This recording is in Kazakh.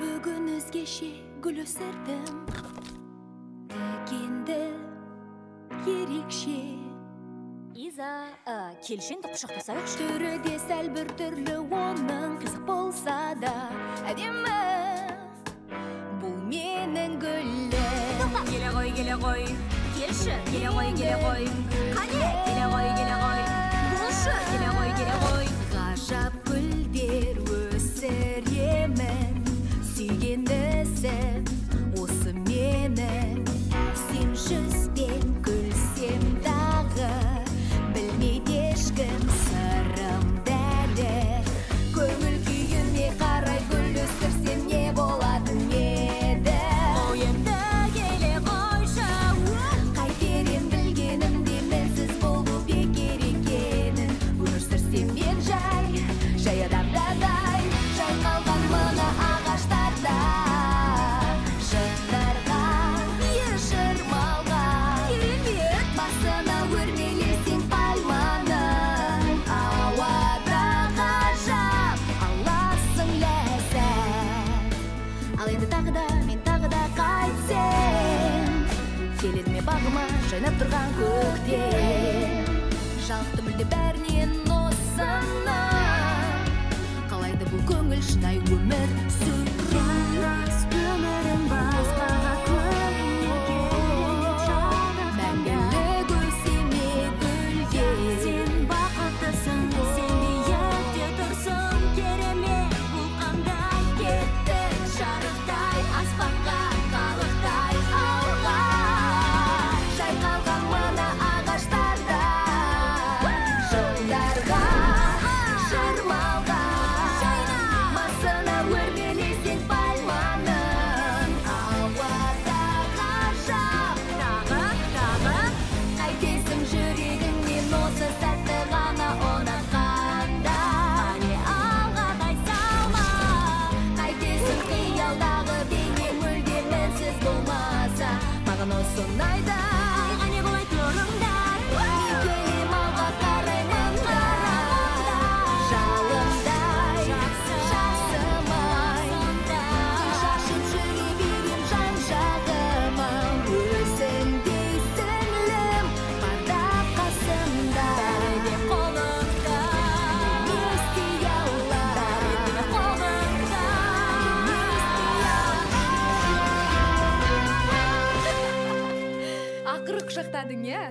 Бүгін өзгеше гүл өсірдім, дегенді ерекше. Иза, келшеңді құшақтасайықшы. Түрі де сәл бір түрлі оның, қызық болса да әдемі. Бұл менің гүлім. Келе ғой, келші. Келе ғой, қане. Келе ғой, болшы. Келе ғой. Ғажап гүлдер өсіремін, сүйгендісің осы менің. Сен жүзбен күлсем дағы, білмейді ешкім сырымды әлі. Көңіл күйіме қарай гүл өсірсем не болатын еді? Ойымды келе қойшы. Қайтерем білгенімде мінсіз болу бекер екенін. Өсірсем мен жай адамдадай, жайқалған мына ағаштарда. Шыңдарға, шырмалға, басына өрмелесең пальманың. Ауада ғажап, аласың ләззат. Ал енді мен тағы да қайтсем, келеді ме бағыма жайнап тұрған көктем. Жалықты мүлде бәрінен осыны, қалайды бұл көңіл шыдай өмір сүру. Өмірім басқаға көрінген жаным. Мәңгілік өсеме гүлдер. Сен бақыттысың, сен биікте тұрсың. Керемет бұл қандай кеттің жарықтай, аспанға қалықтай алға. Жайқалған мына ағаштарда, жылдарға, шырмалға, басына өрмелесең пальманың. Ауада ғажап, Тағы, қайтесің жүрегіңнен осы сәтті ғана ұнатқанда. қане алға тайсалма. Қайтесің қиялдағы бейне мүлде мінсіз болмаса. Маған осы ұнайды. Қане бұлай тұрыңдар. Мен келем алға қарай мында. Жалындай, жасымай, гүл шашып жүре берем жан-жағыма. Өзіңдей сіңлім барда қасымда. Бәрі де қолыңда. Не істей алам? Бәрі де қолыңда. Ақыры құшақтадың, иә?